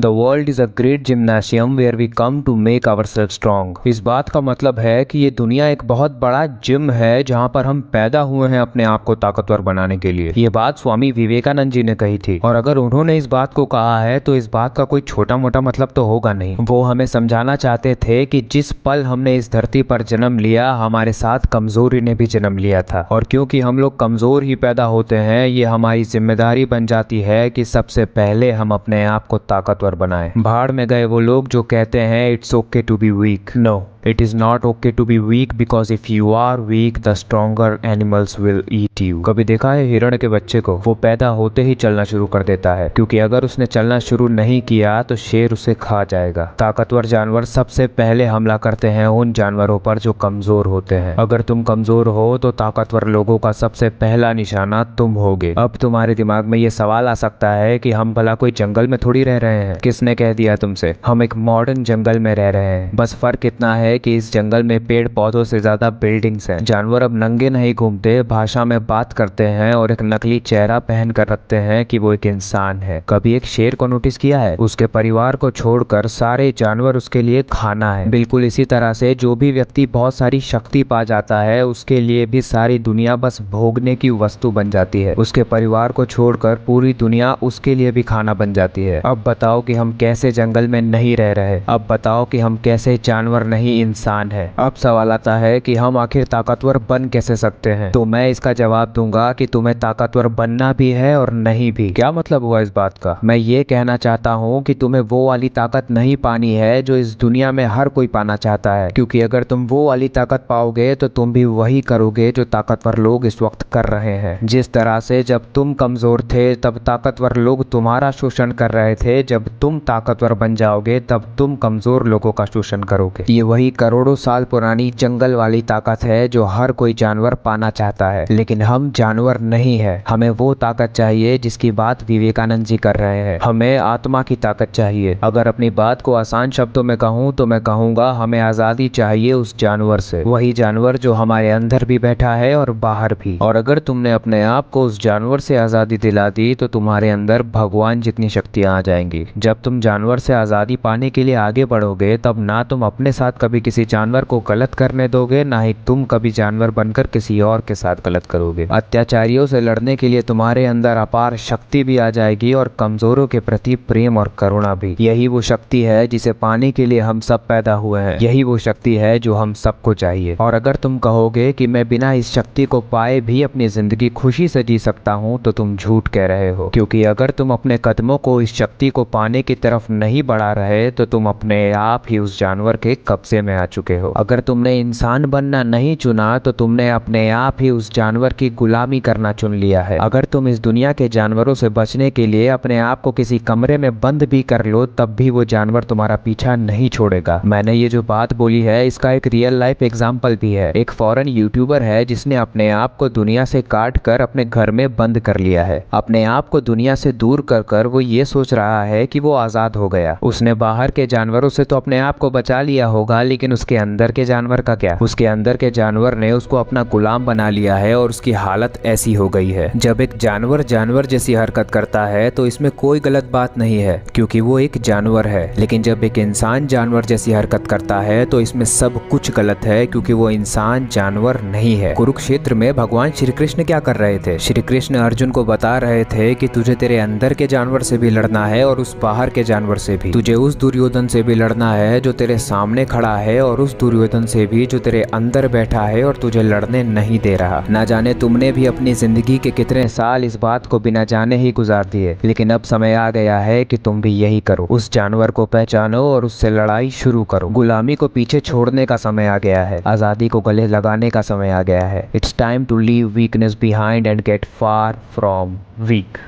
The world is a great gymnasium where we come to make ourselves strong. इस बात का मतलब है कि ये दुनिया एक बहुत बड़ा जिम है जहाँ पर हम पैदा हुए हैं अपने आप को ताकतवर बनाने के लिए। ये बात स्वामी विवेकानंद जी ने कही थी, और अगर उन्होंने इस बात को कहा है तो इस बात का कोई छोटा मोटा मतलब तो होगा नहीं। वो हमें समझाना चाहते थे कि जिस पल हमने इस धरती पर जन्म लिया, हमारे साथ कमजोरी ने भी जन्म लिया था, और क्योंकि हम लोग कमजोर ही पैदा होते हैं, ये हमारी जिम्मेदारी बन जाती है कि सबसे पहले हम अपने आप को ताकतवर बनाएं। भाड़ में गए वो लोग जो कहते हैं it's okay to be weak. No, it is not okay to be weak, because if you are weak the stronger animals will eat you. कभी देखा है हिरण के बच्चे को? वो पैदा होते ही चलना शुरू कर देता है, क्योंकि अगर उसने चलना शुरू नहीं किया तो शेर उसे खा जाएगा। ताकतवर जानवर सबसे पहले हमला करते हैं उन जानवरों पर जो कमजोर होते हैं। अगर तुम कमजोर हो तो ताकतवर लोगों का सबसे पहला निशाना तुम होगे। अब तुम्हारे दिमाग में ये सवाल आ सकता है कि हम भला कोई जंगल में थोड़ी रह रहे हैं। किसने कह दिया तुमसे? हम एक मॉडर्न जंगल में रह रहे हैं। बस फर्क इतना है कि इस जंगल में पेड़ पौधों से ज्यादा बिल्डिंग्स हैं। जानवर अब नंगे नहीं घूमते, भाषा में बात करते हैं और एक नकली चेहरा पहन कर रखते हैं कि वो एक इंसान है। कभी एक शेर को नोटिस किया है? उसके परिवार को छोड़कर सारे जानवर उसके लिए खाना है। बिल्कुल इसी तरह से जो भी व्यक्ति बहुत सारी शक्ति पा जाता है, उसके लिए भी सारी दुनिया बस भोगने की वस्तु बन जाती है। उसके परिवार को छोड़कर पूरी दुनिया उसके लिए भी खाना बन जाती है। अब बताओ कि हम कैसे जंगल में नहीं रह रहे? अब बताओ कि हम कैसे जानवर नहीं इंसान है? अब सवाल आता है कि हम आखिर ताकतवर बन कैसे सकते हैं? तो मैं इसका जवाब दूंगा कि तुम्हें ताकतवर बनना भी है और नहीं भी। क्या मतलब हुआ इस बात का? मैं ये कहना चाहता हूँ कि तुम्हें वो वाली ताकत नहीं पानी है जो इस दुनिया में हर कोई पाना चाहता है, क्योंकि अगर तुम वो वाली ताकत पाओगे तो तुम भी वही करोगे जो ताकतवर लोग इस वक्त कर रहे हैं। जिस तरह से जब तुम कमजोर थे तब ताकतवर लोग तुम्हारा शोषण कर रहे थे, जब तुम ताकतवर बन जाओगे तब तुम कमजोर लोगों का शोषण करोगे। ये वही करोड़ों साल पुरानी जंगल वाली ताकत है जो हर कोई जानवर पाना चाहता है, लेकिन हम जानवर नहीं है। हमें वो ताकत चाहिए जिसकी बात विवेकानंद जी कर रहे हैं। हमें आत्मा की ताकत चाहिए। अगर अपनी बात को आसान शब्दों में कहूँ तो मैं कहूँगा हमें आजादी चाहिए उस जानवर से, वही जानवर जो हमारे अंदर भी बैठा है और बाहर भी। और अगर तुमने अपने आप को उस जानवर से आजादी दिला दी तो तुम्हारे अंदर भगवान जितनी शक्तियां आ जाएंगी। जब तुम जानवर से आजादी पाने के लिए आगे बढ़ोगे तब ना तुम अपने साथ कभी किसी जानवर को गलत करने दोगे, ना ही तुम कभी जानवर बनकर किसी और के साथ गलत करोगे। अत्याचारियों से लड़ने के लिए तुम्हारे अंदर अपार शक्ति भी आ जाएगी और कमजोरों के प्रति प्रेम और करुणा भी। यही वो शक्ति है जिसे पाने के लिए हम सब पैदा हुए हैं। यही वो शक्ति है जो हम सबको चाहिए। और अगर तुम कहोगे कि मैं बिना इस शक्ति को पाए भी अपनी जिंदगी खुशी से जी सकता हूँ, तो तुम झूठ कह रहे हो, क्योंकि अगर तुम अपने कदमों को इस शक्ति को पाने की तरफ नहीं बढ़ा रहे तो तुम अपने आप ही उस जानवर के कब्जे में आ चुके हो। अगर तुमने इंसान बनना नहीं चुना तो तुमने अपने आप ही उस जानवर की गुलामी करना चुन लिया है। अगर तुम इस दुनिया के जानवरों से बचने के लिए अपने आप को किसी कमरे में बंद भी कर लो, तब भी वो जानवर तुम्हारा पीछा नहीं छोड़ेगा। मैंने ये जो बात बोली है इसका एक रियल लाइफ एग्जाम्पल भी है। एक फॉरेन यूट्यूबर है जिसने अपने आप को दुनिया से काट कर अपने घर में बंद कर लिया है। अपने आप को दुनिया से दूर कर कर वो ये सोच रहा है कि वो आजाद हो गया। उसने बाहर के जानवरों से तो अपने आप को बचा लिया होगा, लेकिन उसके अंदर के जानवर का क्या? उसके अंदर के जानवर ने उसको अपना गुलाम बना लिया है और उसकी हालत ऐसी हो गई है। जब एक जानवर जानवर जैसी हरकत करता है तो इसमें कोई गलत बात नहीं है, क्योंकि वो एक जानवर है। लेकिन जब एक इंसान जानवर जैसी हरकत करता है तो इसमें सब कुछ गलत है, क्योंकि वो इंसान जानवर नहीं है। कुरुक्षेत्र में भगवान श्री कृष्ण क्या कर रहे थे? श्री कृष्ण अर्जुन को बता रहे थे कि तुझे तेरे अंदर के जानवर से भी लड़ना है और उस बाहर के जानवर से भी। तुझे उस दुर्योधन से भी लड़ना है जो तेरे सामने खड़ा है, और उस दुर्योधन से भी जो तेरे अंदर बैठा है और तुझे लड़ने नहीं दे रहा। ना जाने तुमने भी अपनी जिंदगी के कितने साल इस बात को बिना जाने ही गुजार दिए, लेकिन अब समय आ गया है कि तुम भी यही करो। उस जानवर को पहचानो और उससे लड़ाई शुरू करो। गुलामी को पीछे छोड़ने का समय आ गया है। आजादी को गले लगाने का समय आ गया है। It's time to leave weakness behind and get far from week.